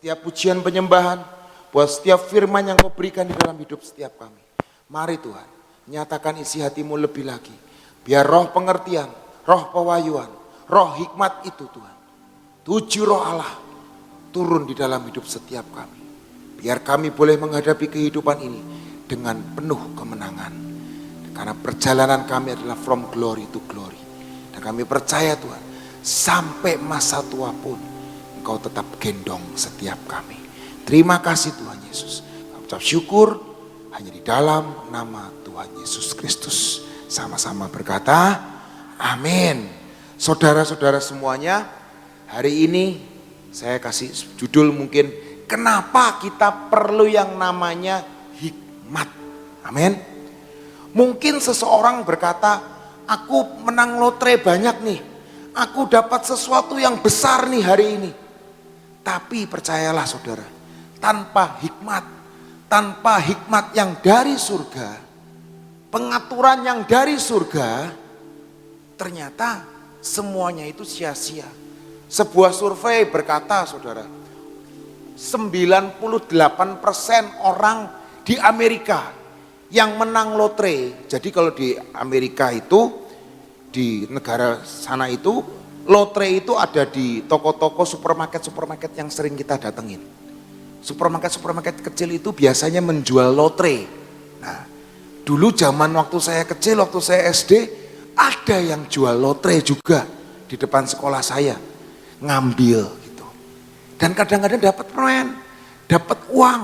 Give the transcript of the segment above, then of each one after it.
setiap pujian penyembahan, buat setiap firman yang kau berikan di dalam hidup setiap kami. Mari Tuhan, nyatakan isi hatimu lebih lagi. Biar roh pengertian, roh pewahyuan, roh hikmat itu Tuhan, 7 roh Allah turun di dalam hidup setiap kami. Biar kami boleh menghadapi kehidupan ini dengan penuh kemenangan. Karena perjalanan kami adalah from glory to glory. Dan kami percaya Tuhan, sampai masa tua pun Engkau tetap gendong setiap kami. Terima kasih Tuhan Yesus. Kami ucap syukur hanya di dalam nama Tuhan Yesus Kristus. Sama-sama berkata, amin. Saudara-saudara semuanya, hari ini saya kasih judul mungkin, kenapa kita perlu yang namanya hikmat. Amin. Mungkin seseorang berkata, aku menang lotre banyak nih. Aku dapat sesuatu yang besar nih hari ini. Tapi percayalah saudara, tanpa hikmat yang dari surga, pengaturan yang dari surga, ternyata semuanya itu sia-sia. Sebuah survei berkata saudara, 98% orang di Amerika yang menang lotre. Jadi kalau di Amerika itu, di negara sana itu, lotre itu ada di toko-toko supermarket yang sering kita datengin. Supermarket kecil itu biasanya menjual lotre. Nah, dulu zaman waktu saya kecil, waktu saya SD, ada yang jual lotre juga di depan sekolah saya. Ngambil gitu. Dan kadang-kadang dapat permen, dapat uang.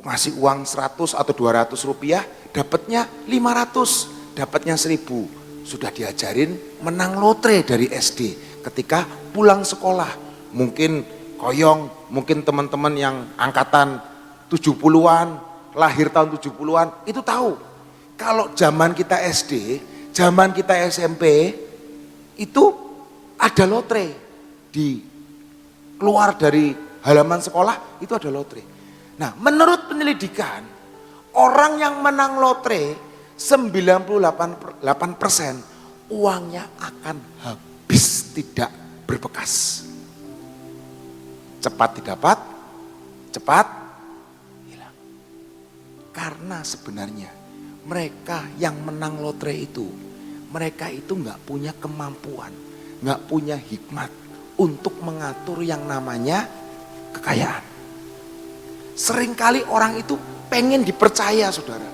Ngasih uang 100 atau 200 rupiah, dapatnya 500, dapatnya 1000. Sudah diajarin menang lotre dari SD. Ketika pulang sekolah, mungkin koyong, mungkin teman-teman yang angkatan 70-an, lahir tahun 70-an, itu tahu. Kalau zaman kita SD, zaman kita SMP, itu ada lotre. Keluar dari halaman sekolah, itu ada lotre. Nah, menurut penyelidikan, orang yang menang lotre 98% uangnya akan habis, tidak berbekas. Cepat didapat, cepat hilang. Karena sebenarnya mereka yang menang lotre itu, mereka itu nggak punya kemampuan, nggak punya hikmat untuk mengatur yang namanya kekayaan. Seringkali orang itu pengen dipercaya saudara.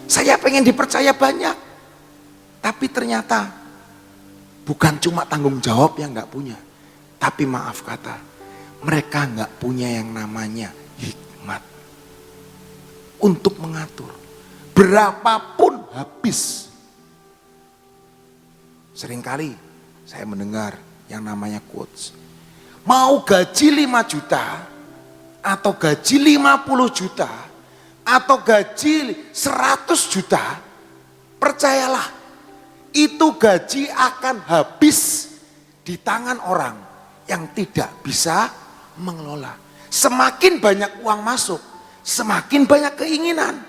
Saya pengen dipercaya banyak. Tapi ternyata bukan cuma tanggung jawab yang gak punya. Tapi maaf kata, mereka gak punya yang namanya hikmat. Untuk mengatur. Berapapun habis. Seringkali saya mendengar yang namanya quotes. Mau gaji 5 juta atau gaji 50 juta atau gaji 100 juta, percayalah itu gaji akan habis di tangan orang yang tidak bisa mengelola. Semakin banyak uang masuk, semakin banyak keinginan,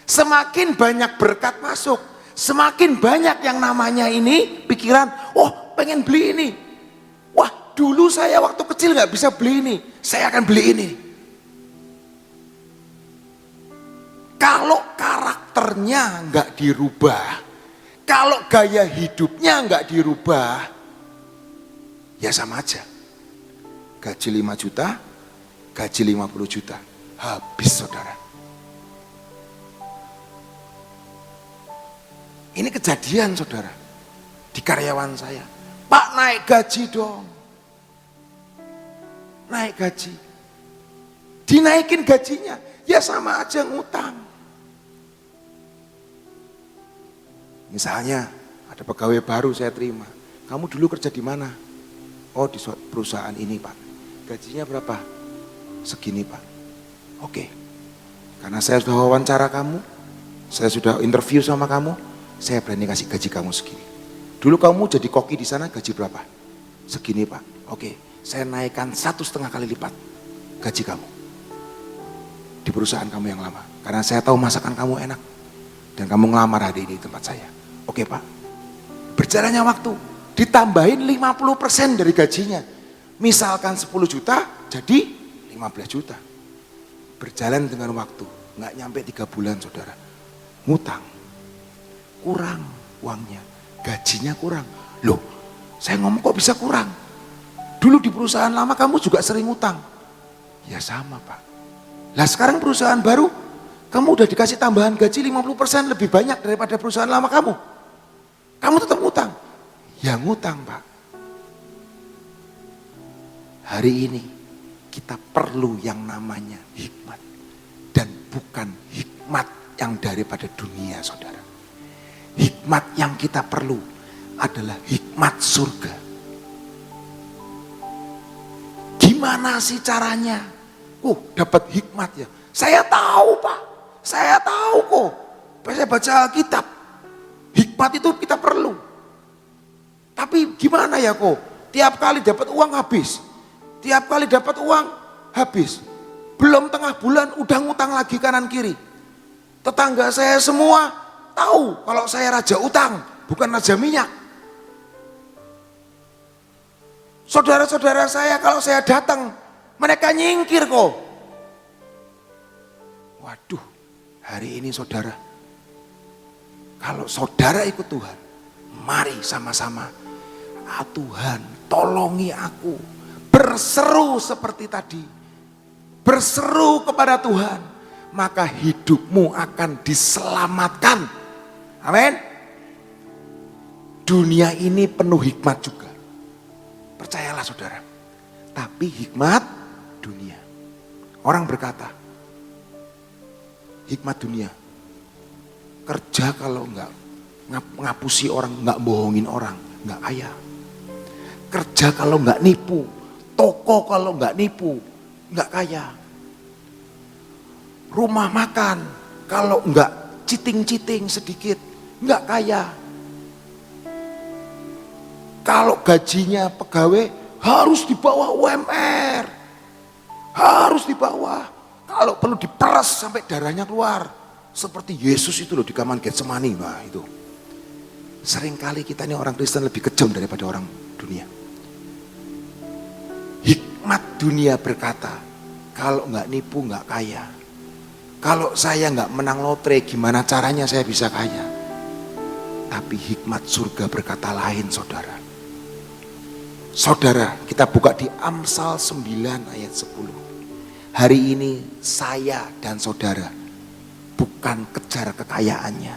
semakin banyak berkat masuk, semakin banyak yang namanya ini pikiran, oh pengen beli ini. Wah dulu saya waktu kecil gak bisa beli ini, saya akan beli ini. Kalau karakternya nggak dirubah, kalau gaya hidupnya nggak dirubah, ya sama aja. Gaji 5 juta, gaji 50 juta, habis saudara. Ini kejadian saudara, di karyawan saya. Pak naik gaji dong. Naik gaji. Dinaikin gajinya, ya sama aja ngutang. Misalnya ada pegawai baru saya terima. Kamu dulu kerja di mana? Oh di perusahaan ini Pak. Gajinya berapa? Segini Pak. Oke. Karena saya sudah wawancara kamu, saya sudah interview sama kamu, saya berani kasih gaji kamu segini. Dulu kamu jadi koki di sana gaji berapa? Segini Pak. Oke. Saya naikkan 1,5 kali lipat gaji kamu di perusahaan kamu yang lama. Karena saya tahu masakan kamu enak dan kamu ngelamar hari ini di tempat saya. Oke Pak. Berjalannya waktu, ditambahin 50% dari gajinya. Misalkan 10 juta jadi 15 juta. Berjalan dengan waktu, nggak nyampe 3 bulan saudara. Ngutang, kurang uangnya, gajinya kurang. Loh, saya ngomong kok bisa kurang? Dulu di perusahaan lama kamu juga sering ngutang. Ya sama Pak. Lah sekarang perusahaan baru, kamu udah dikasih tambahan gaji 50% lebih banyak daripada perusahaan lama kamu. Kamu tetap ngutang. Ya ngutang Pak. Hari ini kita perlu yang namanya hikmat. Dan bukan hikmat yang daripada dunia saudara. Hikmat yang kita perlu adalah hikmat surga. Gimana sih caranya? Dapat hikmat ya. Saya tahu Pak. Saya tahu kok. Saya baca Alkitab. Hikmat itu kita perlu. Tapi gimana ya kok? Tiap kali dapat uang habis. Tiap kali dapat uang habis. Belum tengah bulan udah ngutang lagi kanan kiri. Tetangga saya semua tahu kalau saya raja utang, bukan raja minyak. Saudara-saudara saya kalau saya datang, mereka nyingkir kok. Waduh, hari ini saudara, kalau saudara ikut Tuhan, mari sama-sama. Tuhan, tolongi aku. Berseru seperti tadi. Berseru kepada Tuhan. Maka hidupmu akan diselamatkan. Amin. Dunia ini penuh hikmat juga. Percayalah saudara. Tapi hikmat dunia. Orang berkata, hikmat dunia. Kerja kalau enggak ngapusi orang, enggak bohongin orang, enggak kaya. Kerja kalau enggak nipu, toko kalau enggak nipu, enggak kaya. Rumah makan kalau enggak citing-citing sedikit, enggak kaya. Kalau gajinya pegawai harus di bawah UMR. Harus di bawah. Kalau perlu diperas sampai darahnya keluar. Seperti Yesus itu loh di Taman Getsemani. Nah itu. Seringkali kita ini orang Kristen lebih kejam daripada orang dunia. Hikmat dunia berkata, kalau nggak nipu nggak kaya. Kalau saya nggak menang lotre, gimana caranya saya bisa kaya? Tapi hikmat surga berkata lain saudara. Saudara, kita buka di Amsal 9 ayat 10. Hari ini saya dan saudara bukan kejar kekayaannya.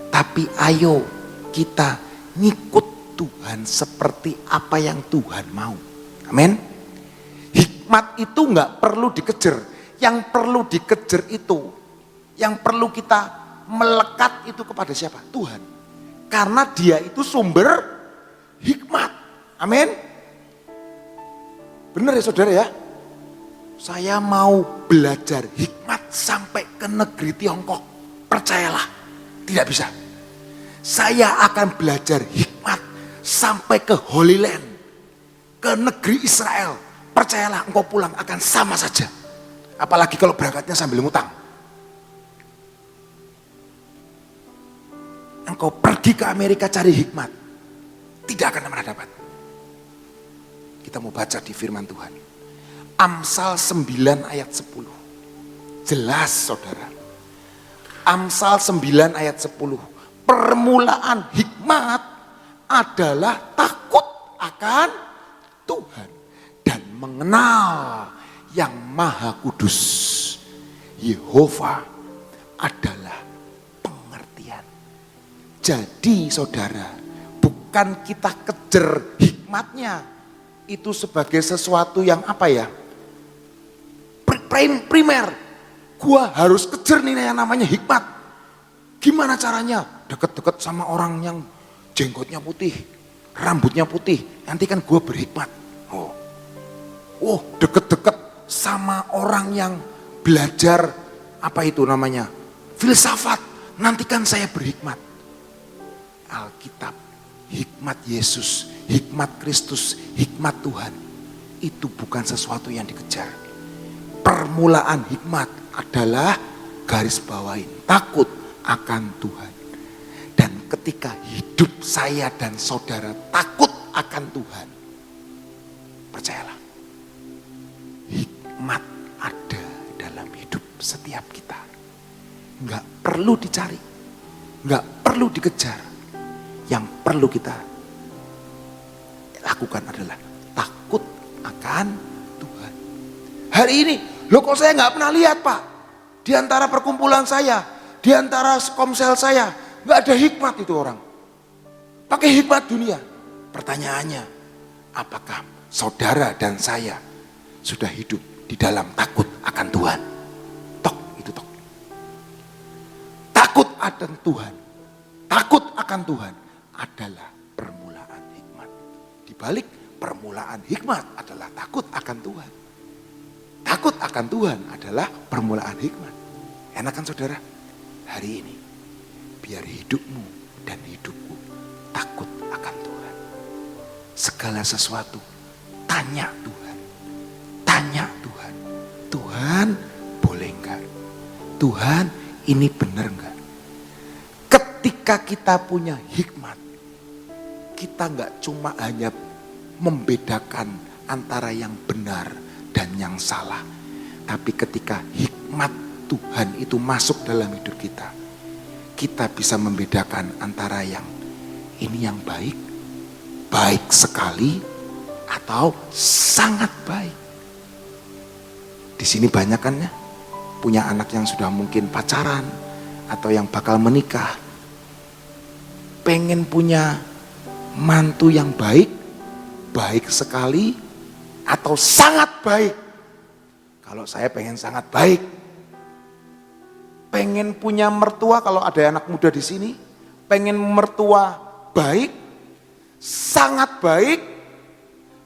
Tapi ayo kita ngikut Tuhan seperti apa yang Tuhan mau. Amin. Hikmat itu nggak perlu dikejar. Yang perlu dikejar itu, yang perlu kita melekat itu kepada siapa? Tuhan. Karena dia itu sumber hikmat. Amin. Benar ya saudara ya? Saya mau belajar hikmat sampai ke negeri Tiongkok. Percayalah, tidak bisa. Saya akan belajar hikmat sampai ke Holy Land, ke negeri Israel. Percayalah, engkau pulang akan sama saja. Apalagi kalau berangkatnya sambil ngutang. Engkau pergi ke Amerika cari hikmat, tidak akan pernah dapat. Kita mau baca di firman Tuhan. Amsal 9 ayat 10. Jelas saudara. Amsal 9 ayat 10. Permulaan hikmat adalah takut akan Tuhan. Dan mengenal yang maha kudus. Yehova adalah pengertian. Jadi saudara, bukan kita kejar hikmatnya. Itu sebagai sesuatu yang apa ya? Primer. Gua harus kejar nih yang namanya hikmat. Gimana caranya? Deket-deket sama orang yang jenggotnya putih, rambutnya putih. Nanti kan gua berhikmat. Deket-deket sama orang yang belajar apa itu namanya? Filsafat. Nanti kan saya berhikmat. Alkitab, hikmat Yesus, hikmat Kristus, hikmat Tuhan. Itu bukan sesuatu yang dikejar. Permulaan hikmat adalah garis bawain, takut akan Tuhan. Dan ketika hidup saya dan saudara takut akan Tuhan, percayalah, setiap kita. Nggak perlu dicari, nggak perlu dikejar. Yang perlu kita lakukan adalah takut akan Tuhan. Hari ini, loh kok saya nggak pernah lihat Pak, di antara perkumpulan saya, di antara komsel saya, nggak ada hikmat itu orang. Pakai hikmat dunia. Pertanyaannya, apakah saudara dan saya sudah hidup di dalam takut akan Tuhan? Tok, itu tok. Takut akan Tuhan, takut akan Tuhan adalah permulaan hikmat. Di balik permulaan hikmat adalah takut akan Tuhan. Takut akan Tuhan adalah permulaan hikmat. Enak kan saudara? Hari ini, biar hidupmu dan hidupku takut akan Tuhan. Segala sesuatu, tanya Tuhan. Tanya Tuhan. Tuhan, boleh enggak? Tuhan, ini benar enggak? Ketika kita punya hikmat, kita enggak cuma hanya membedakan antara yang benar dan yang salah. Tapi ketika hikmat Tuhan itu masuk dalam hidup kita, kita bisa membedakan antara yang ini yang baik, baik sekali, atau sangat baik. Di sini banyak kan ya, punya anak yang sudah mungkin pacaran, atau yang bakal menikah. Pengen punya mantu yang baik, baik sekali, atau sangat baik. Kalau saya pengen sangat baik. Pengen punya mertua, kalau ada anak muda di sini, pengen mertua baik, sangat baik,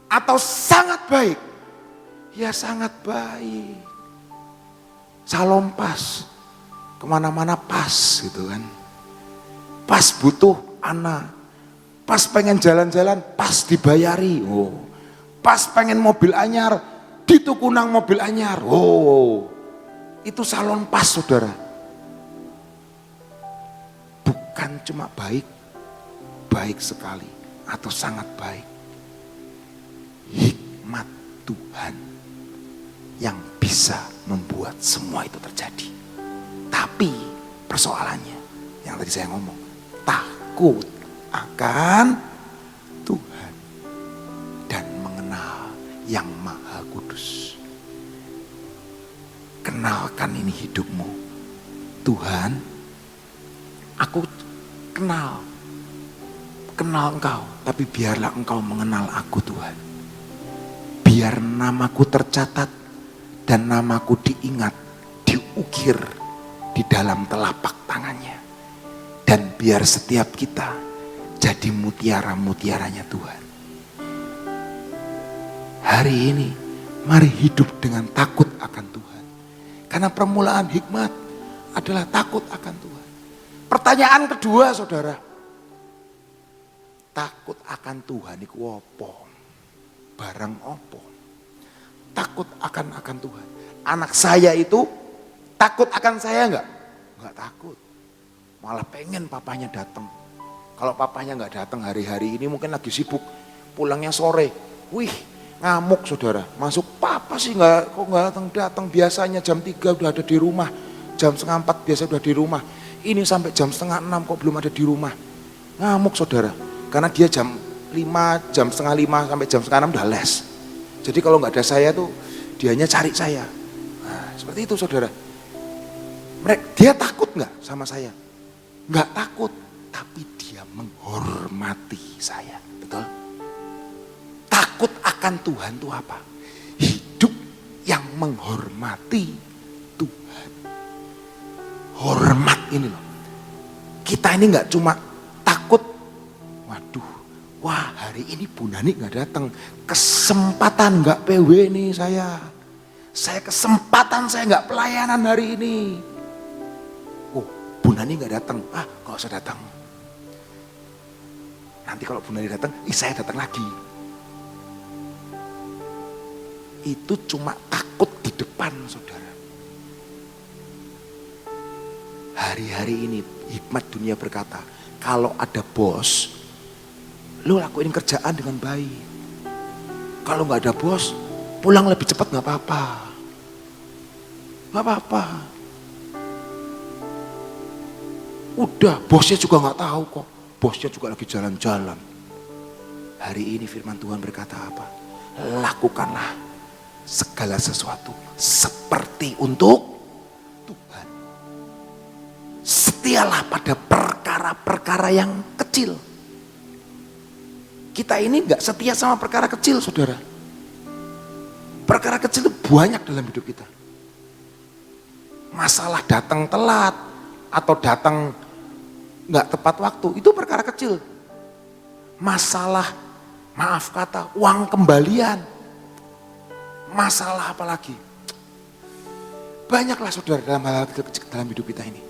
atau sangat baik? Ya sangat baik. Salom pas, kemana-mana pas gitu kan. Pas butuh anak, pas pengen jalan-jalan, pas dibayari. Oh, pas pengen mobil anyar, ditukunang mobil anyar. Oh, itu salon pas saudara. Bukan cuma baik, baik sekali, atau sangat baik. Hikmat Tuhan yang bisa membuat semua itu terjadi. Tapi persoalannya, yang tadi saya ngomong, takut akan Tuhan dan mengenal yang Maha Kudus. Kenalkan ini hidupmu. Tuhan, aku kenal engkau, tapi biarlah engkau mengenal aku Tuhan. Biar namaku tercatat dan namaku diingat, diukir di dalam telapak tangannya. Dan biar setiap kita jadi mutiara-mutiaranya Tuhan. Hari ini, mari hidup dengan takut akan Tuhan. Karena permulaan hikmat adalah takut akan Tuhan. Pertanyaan kedua saudara, takut akan Tuhan iku apa? Barang apa? Takut akan Tuhan. Anak saya itu takut akan saya enggak? Enggak takut. Malah pengen papanya datang. Kalau papanya enggak datang hari-hari ini mungkin lagi sibuk. Pulangnya sore. Wih, ngamuk saudara. Masuk, papa sih kok enggak datang. Biasanya jam 3 udah ada di rumah. Jam setengah 4 biasa udah di rumah. Ini sampai jam setengah 6 kok belum ada di rumah. Ngamuk saudara. Karena dia jam 5, jam setengah 5 sampai jam setengah 6 udah les. Jadi kalau nggak ada saya tuh, dianya cari saya. Nah, seperti itu saudara. Dia takut nggak sama saya? Nggak takut, tapi dia menghormati saya. Betul? Takut akan Tuhan itu apa? Hidup yang menghormati Tuhan. Hormat ini loh. Kita ini nggak cuma takut, waduh, wah hari ini Bu Nani nggak datang, kesempatan nggak PW nih saya kesempatan saya nggak pelayanan hari ini. Oh, Bu Nani nggak datang, nggak usah datang. Nanti kalau Bu Nani datang, saya datang lagi. Itu cuma takut di depan saudara. Hari-hari ini hikmat dunia berkata, kalau ada bos, lu lakuin kerjaan dengan baik. Kalau nggak ada bos, pulang lebih cepat nggak apa-apa. Gak apa-apa. Udah, bosnya juga gak tahu kok. Bosnya juga lagi jalan-jalan. Hari ini firman Tuhan berkata apa? Lakukanlah segala sesuatu seperti untuk Tuhan. Setialah pada perkara-perkara yang kecil. Kita ini gak setia sama perkara kecil, saudara. Perkara kecil itu banyak dalam hidup kita. Masalah datang telat atau datang nggak tepat waktu, itu perkara kecil. Masalah, maaf kata, uang kembalian. Masalah apa lagi? Banyaklah saudara dalam hal kecil dalam hidup kita ini.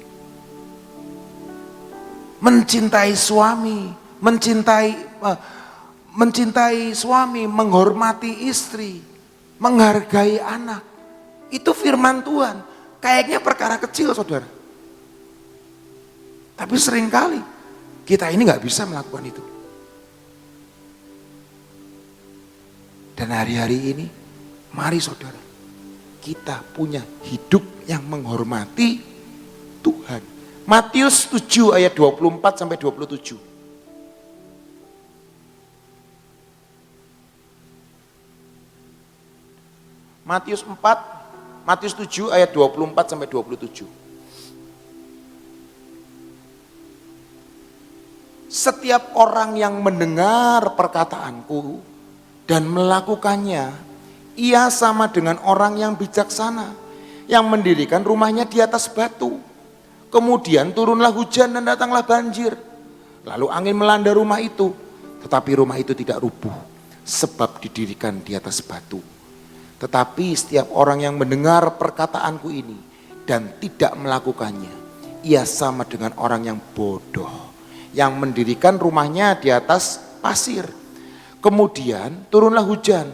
Mencintai suami, mencintai suami, menghormati istri, menghargai anak. Itu firman Tuhan. Kayaknya perkara kecil, saudara. Tapi seringkali kita ini nggak bisa melakukan itu. Dan hari-hari ini, mari saudara, kita punya hidup yang menghormati Tuhan. Matius 7 ayat 24 sampai 27. Matius 7 ayat 24 sampai 27. Setiap orang yang mendengar perkataanku dan melakukannya, ia sama dengan orang yang bijaksana yang mendirikan rumahnya di atas batu. Kemudian turunlah hujan dan datanglah banjir. Lalu angin melanda rumah itu, tetapi rumah itu tidak rubuh sebab didirikan di atas batu. Tetapi setiap orang yang mendengar perkataanku ini dan tidak melakukannya, ia sama dengan orang yang bodoh, yang mendirikan rumahnya di atas pasir. Kemudian turunlah hujan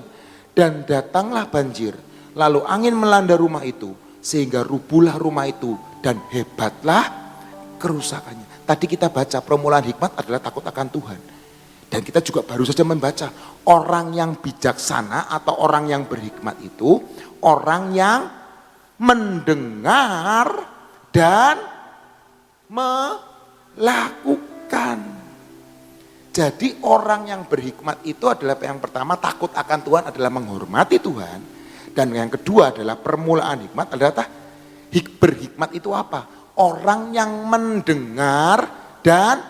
dan datanglah banjir. Lalu angin melanda rumah itu, sehingga rubuhlah rumah itu dan hebatlah kerusakannya. Tadi kita baca permulaan hikmat adalah takut akan Tuhan. Dan kita juga baru saja membaca, orang yang bijaksana atau orang yang berhikmat itu orang yang mendengar dan melakukan. Jadi orang yang berhikmat itu adalah yang pertama takut akan Tuhan adalah menghormati Tuhan. Dan yang kedua adalah permulaan hikmat adalah berhikmat itu apa? Orang yang mendengar dan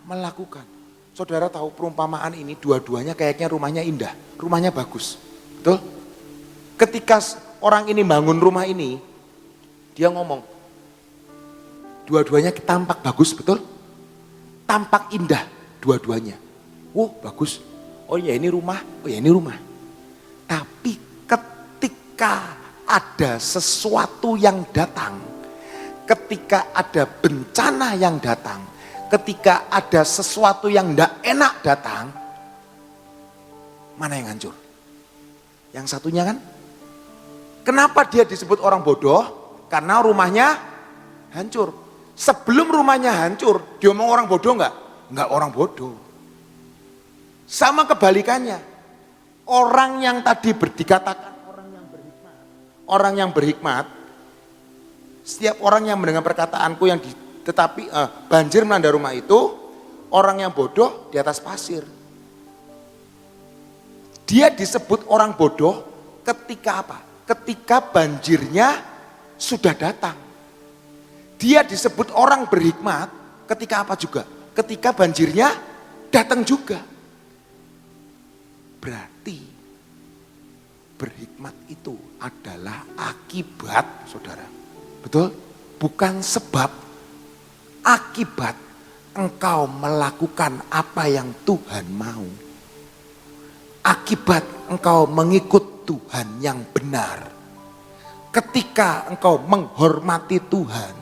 melakukan. Saudara tahu perumpamaan ini dua-duanya kayaknya rumahnya indah, rumahnya bagus. Betul? Ketika orang ini bangun rumah ini, dia ngomong, dua-duanya tampak bagus, betul? Tampak indah dua-duanya. Oh bagus, oh ya ini rumah, oh ya ini rumah. Tapi ketika ada sesuatu yang datang, ketika ada bencana yang datang, ketika ada sesuatu yang tidak enak datang, mana yang hancur? Yang satunya kan? Kenapa dia disebut orang bodoh? Karena rumahnya hancur. Sebelum rumahnya hancur, dia ngomong orang bodoh enggak? Enggak orang bodoh. Sama kebalikannya. Orang yang tadi dikatakan orang yang berhikmat, setiap orang yang mendengar perkataanku yang tetapi banjir melanda rumah itu, orang yang bodoh di atas pasir. Dia disebut orang bodoh ketika apa? Ketika banjirnya sudah datang. Dia disebut orang berhikmat ketika apa juga? Ketika banjirnya datang juga. Berarti berhikmat itu adalah akibat, saudara. Betul? Bukan sebab. Akibat engkau melakukan apa yang Tuhan mau. Akibat engkau mengikut Tuhan yang benar. Ketika engkau menghormati Tuhan.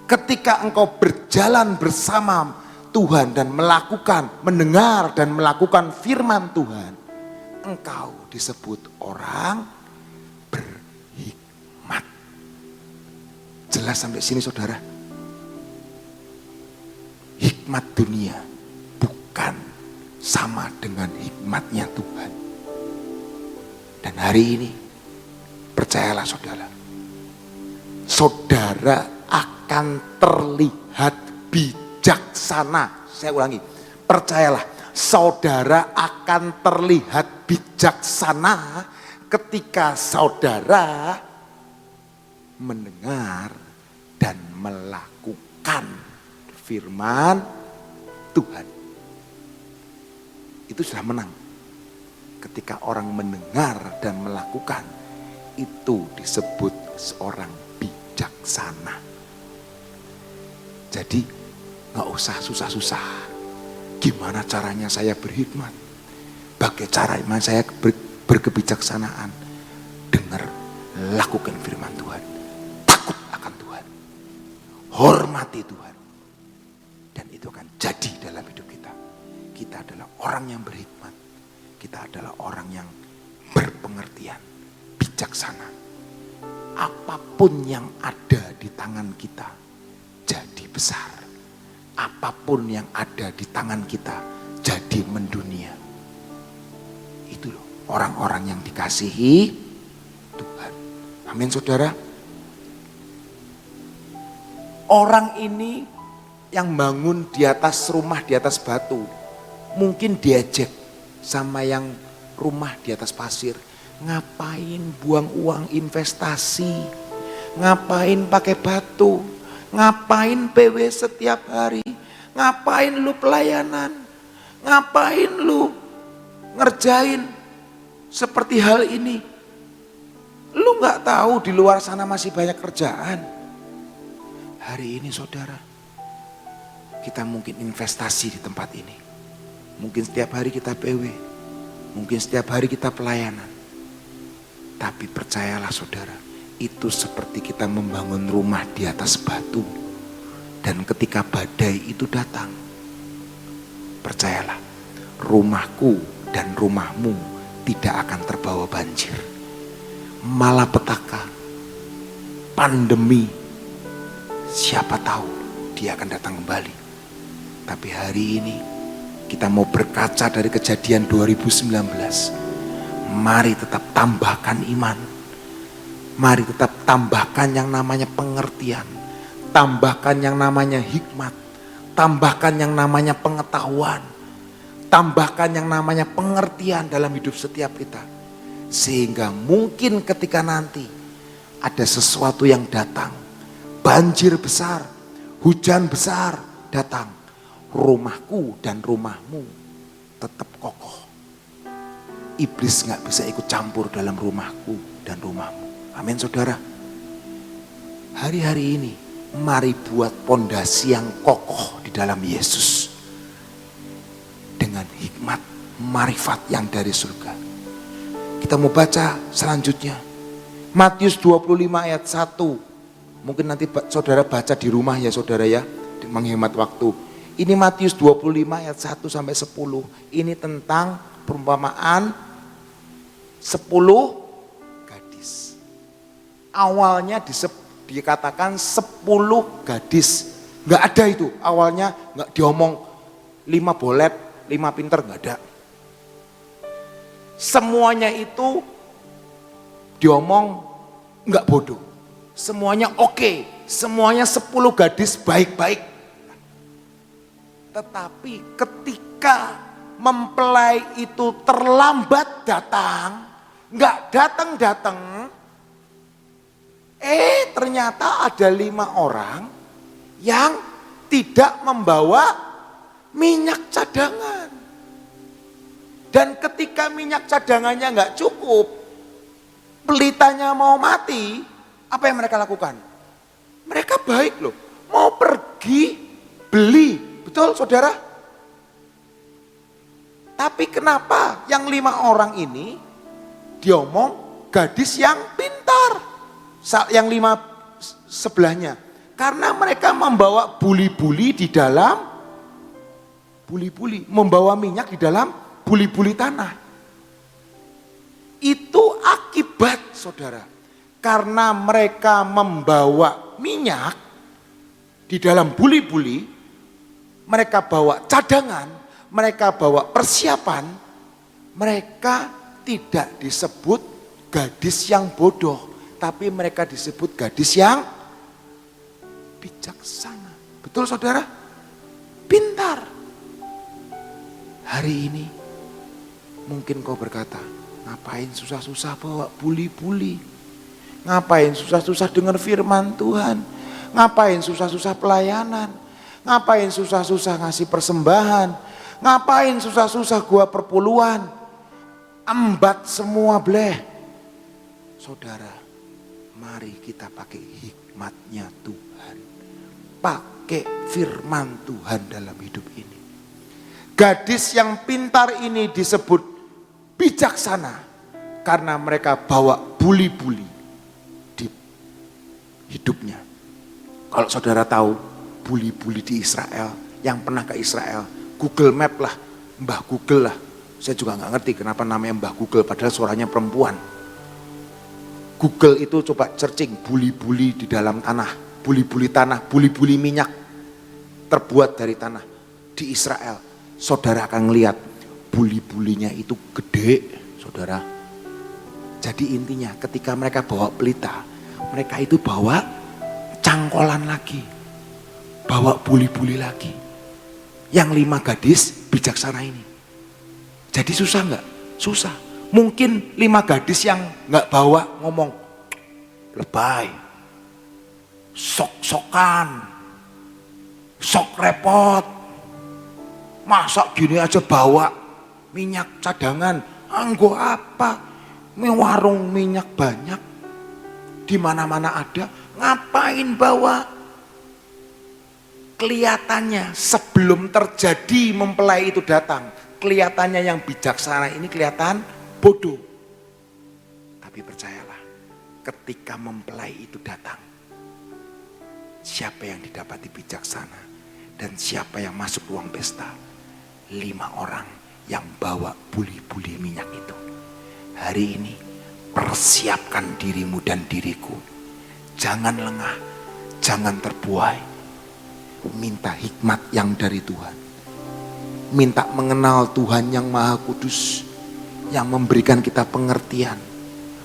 Ketika engkau berjalan bersama Tuhan dan mendengar dan melakukan firman Tuhan. Engkau disebut orang berhikmat. Jelas sampai sini saudara? Hikmat dunia bukan sama dengan hikmatnya Tuhan. Dan hari ini percayalah saudara, saudara akan terlihat bijaksana. Saya ulangi, percayalah, saudara akan terlihat bijaksana ketika saudara mendengar dan melakukan firman Tuhan. Itu sudah menang. Ketika orang mendengar dan melakukan, itu disebut seorang bijaksana. Jadi gak usah susah-susah. Gimana caranya saya berhikmat? Bagaimana caranya saya berkebijaksanaan? Dengar, lakukan firman Tuhan. Takut akan Tuhan. Hormati Tuhan. Dan itu akan jadi dalam hidup kita. Kita adalah orang yang berhikmat. Kita adalah orang yang berpengertian, bijaksana. Apapun yang ada di tangan kita jadi besar. Apapun yang ada di tangan kita jadi mendunia. Itu loh orang-orang yang dikasihi Tuhan. Amin saudara. Orang ini yang bangun di atas rumah di atas batu, mungkin diajak sama yang rumah di atas pasir. Ngapain buang uang investasi? Ngapain pakai batu? Ngapain PW setiap hari? Ngapain lu pelayanan? Ngapain lu ngerjain seperti hal ini? Lu gak tahu di luar sana masih banyak kerjaan. Hari ini saudara, kita mungkin investasi di tempat ini. Mungkin setiap hari kita PW. Mungkin setiap hari kita pelayanan. Tapi percayalah saudara, itu seperti kita membangun rumah di atas batu. Dan ketika badai itu datang, percayalah, rumahku dan rumahmu tidak akan terbawa banjir. Malapetaka, pandemi, siapa tahu dia akan datang kembali. Tapi hari ini kita mau berkaca dari kejadian 2019. Mari tetap tambahkan iman. Mari tetap tambahkan yang namanya pengertian. Tambahkan yang namanya hikmat. Tambahkan yang namanya pengetahuan. Tambahkan yang namanya pengertian dalam hidup setiap kita. Sehingga mungkin ketika nanti ada sesuatu yang datang. Banjir besar, hujan besar datang. Rumahku dan rumahmu tetap kokoh. Iblis gak bisa ikut campur dalam rumahku dan rumahmu. Amin saudara. Hari-hari ini mari buat pondasi yang kokoh di dalam Yesus. Dengan hikmat, marifat yang dari surga. Kita mau baca selanjutnya. Matius 25 ayat 1. Mungkin nanti saudara baca di rumah ya saudara ya. Menghemat waktu. Ini Matius 25 ayat 1 sampai 10. Ini tentang perumpamaan 10 gadis. Awalnya dikatakan 10 gadis. Gak ada itu. Awalnya gak diomong 5 bolet, 5 pinter, gak ada. Semuanya itu diomong gak bodoh. Semuanya oke. Semuanya 10 gadis baik-baik. Tetapi ketika mempelai itu terlambat datang, gak datang-datang, ternyata ada 5 orang yang tidak membawa minyak cadangan. Dan ketika minyak cadangannya gak cukup, pelitanya mau mati, apa yang mereka lakukan? Mereka baik loh, mau pergi beli. Betul saudara? Tapi kenapa yang 5 orang ini diomong gadis yang pintar? Yang 5 sebelahnya. Karena mereka membawa buli-buli di dalam buli-buli. Membawa minyak di dalam buli-buli tanah. Itu akibat saudara. Karena mereka membawa minyak di dalam buli-buli. Mereka bawa cadangan, mereka bawa persiapan, mereka tidak disebut gadis yang bodoh, tapi mereka disebut gadis yang bijaksana. Betul saudara? Pintar. Hari ini mungkin kau berkata, ngapain susah-susah bawa buli-buli? Ngapain susah-susah dengar firman Tuhan? Ngapain susah-susah pelayanan? Ngapain susah-susah ngasih persembahan? Ngapain susah-susah gua perpuluhan? Embat semua bleh. Saudara, mari kita pakai hikmatnya Tuhan. Pakai firman Tuhan dalam hidup ini. Gadis yang pintar ini disebut bijaksana karena mereka bawa buli-buli di hidupnya. Kalau saudara tahu buli-buli di Israel, yang pernah ke Israel, Google Map lah, Mbah Google lah. Saya juga nggak ngerti kenapa namanya Mbah Google padahal suaranya perempuan. Google itu coba searching buli-buli di dalam tanah, buli-buli tanah, buli-buli minyak terbuat dari tanah di Israel. Saudara akan ngelihat buli-bulinya itu gede, saudara. Jadi intinya ketika mereka bawa pelita, mereka itu bawa cangkolan lagi, bawa buli-buli lagi. Yang 5 gadis bijaksana ini. Jadi susah nggak? Susah. Mungkin 5 gadis yang nggak bawa ngomong lebay, sok-sokan, sok repot. Masa gini aja bawa minyak cadangan? Anggo apa? Warung minyak banyak, di mana-mana ada. Ngapain bawa? Kelihatannya sebelum terjadi mempelai itu datang, kelihatannya yang bijaksana ini kelihatan bodoh. Tapi percayalah, ketika mempelai itu datang, siapa yang didapati bijaksana dan siapa yang masuk ruang pesta? 5 orang yang bawa buli-buli minyak itu. Hari ini persiapkan dirimu dan diriku. Jangan lengah, jangan terbuai. Minta hikmat yang dari Tuhan. Minta mengenal Tuhan yang Maha Kudus, yang memberikan kita pengertian,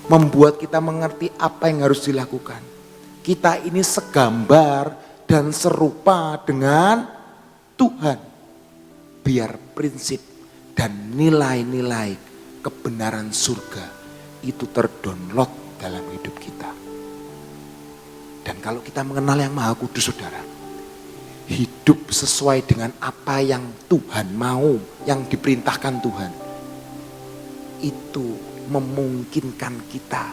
membuat kita mengerti apa yang harus dilakukan. Kita ini segambar dan serupa dengan Tuhan. Biar prinsip dan nilai-nilai kebenaran surga itu terdownload dalam hidup kita. Dan kalau kita mengenal yang Maha Kudus, saudara, hidup sesuai dengan apa yang Tuhan mau, yang diperintahkan Tuhan, itu memungkinkan kita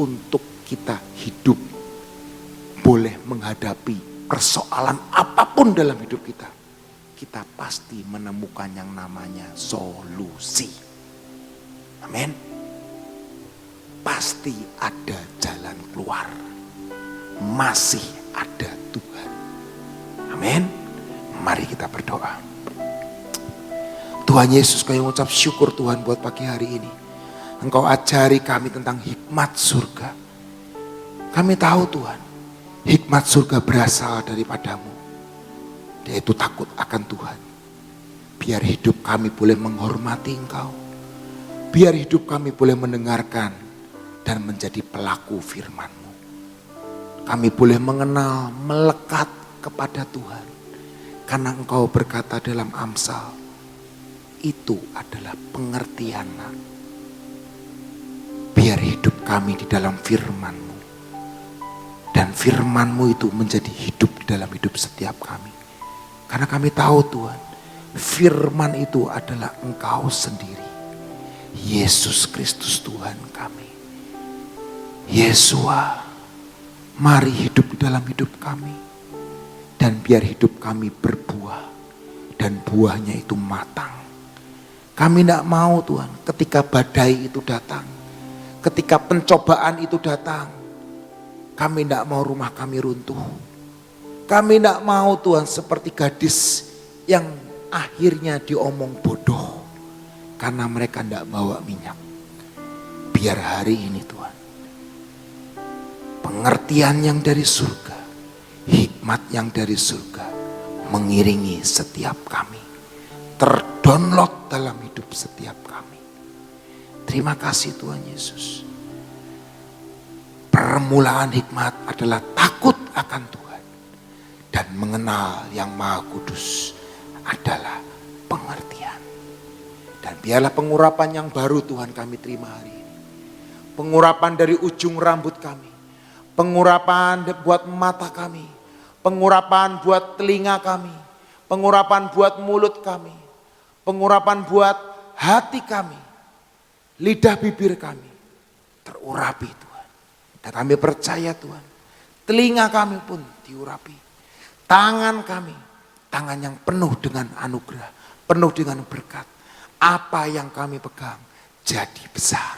untuk kita hidup boleh menghadapi persoalan apapun dalam hidup kita. Kita pasti menemukan yang namanya solusi. Amin. Pasti ada jalan keluar. Masih ada Tuhan. Amin. Mari kita berdoa. Tuhan Yesus, kami mengucap syukur Tuhan buat pagi hari ini. Engkau ajari kami tentang hikmat surga. Kami tahu Tuhan, hikmat surga berasal daripadamu. Yaitu takut akan Tuhan. Biar hidup kami boleh menghormati Engkau. Biar hidup kami boleh mendengarkan dan menjadi pelaku firman-Mu. Kami boleh mengenal, melekat kepada Tuhan. Karena Engkau berkata dalam Amsal, itu adalah pengertian. Biar hidup kami di dalam firman-Mu. Dan firman-Mu itu menjadi hidup di dalam hidup setiap kami. Karena kami tahu Tuhan, firman itu adalah Engkau sendiri. Yesus Kristus Tuhan kami. Yesua, mari hidup di dalam hidup kami. Dan biar hidup kami berbuah. Dan buahnya itu matang. Kami tidak mau Tuhan ketika badai itu datang. Ketika pencobaan itu datang. Kami tidak mau rumah kami runtuh. Kami tidak mau Tuhan seperti gadis yang akhirnya diomong bodoh. Karena mereka tidak bawa minyak. Biar hari ini Tuhan, pengertian yang dari surga, hikmat yang dari surga, mengiringi setiap kami. Terdownload dalam hidup setiap kami. Terima kasih Tuhan Yesus. Permulaan hikmat adalah takut akan Tuhan. dan mengenal yang Maha Kudus adalah pengertian. Dan biarlah pengurapan yang baru Tuhan kami terima hari ini. Pengurapan dari ujung rambut kami. Pengurapan buat mata kami. Pengurapan buat telinga kami. Pengurapan buat mulut kami. Pengurapan buat hati kami. Lidah bibir kami. Terurapi Tuhan. Dan kami percaya Tuhan. Telinga kami pun diurapi. Tangan kami. Tangan yang penuh dengan anugerah. Penuh dengan berkat. Apa yang kami pegang jadi besar.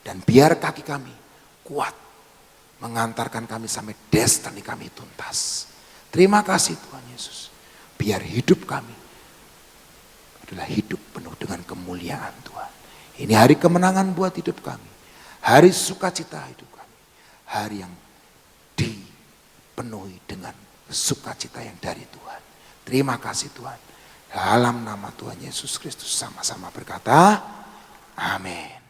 Dan biar kaki kami kuat mengantarkan kami sampai destiny kami tuntas. Terima kasih Tuhan Yesus. Biar hidup kami adalah hidup penuh dengan kemuliaan Tuhan. Ini hari kemenangan buat hidup kami. Hari sukacita hidup kami. Hari yang dipenuhi dengan sukacita yang dari Tuhan. Terima kasih Tuhan. Dalam nama Tuhan Yesus Kristus sama-sama berkata, amin.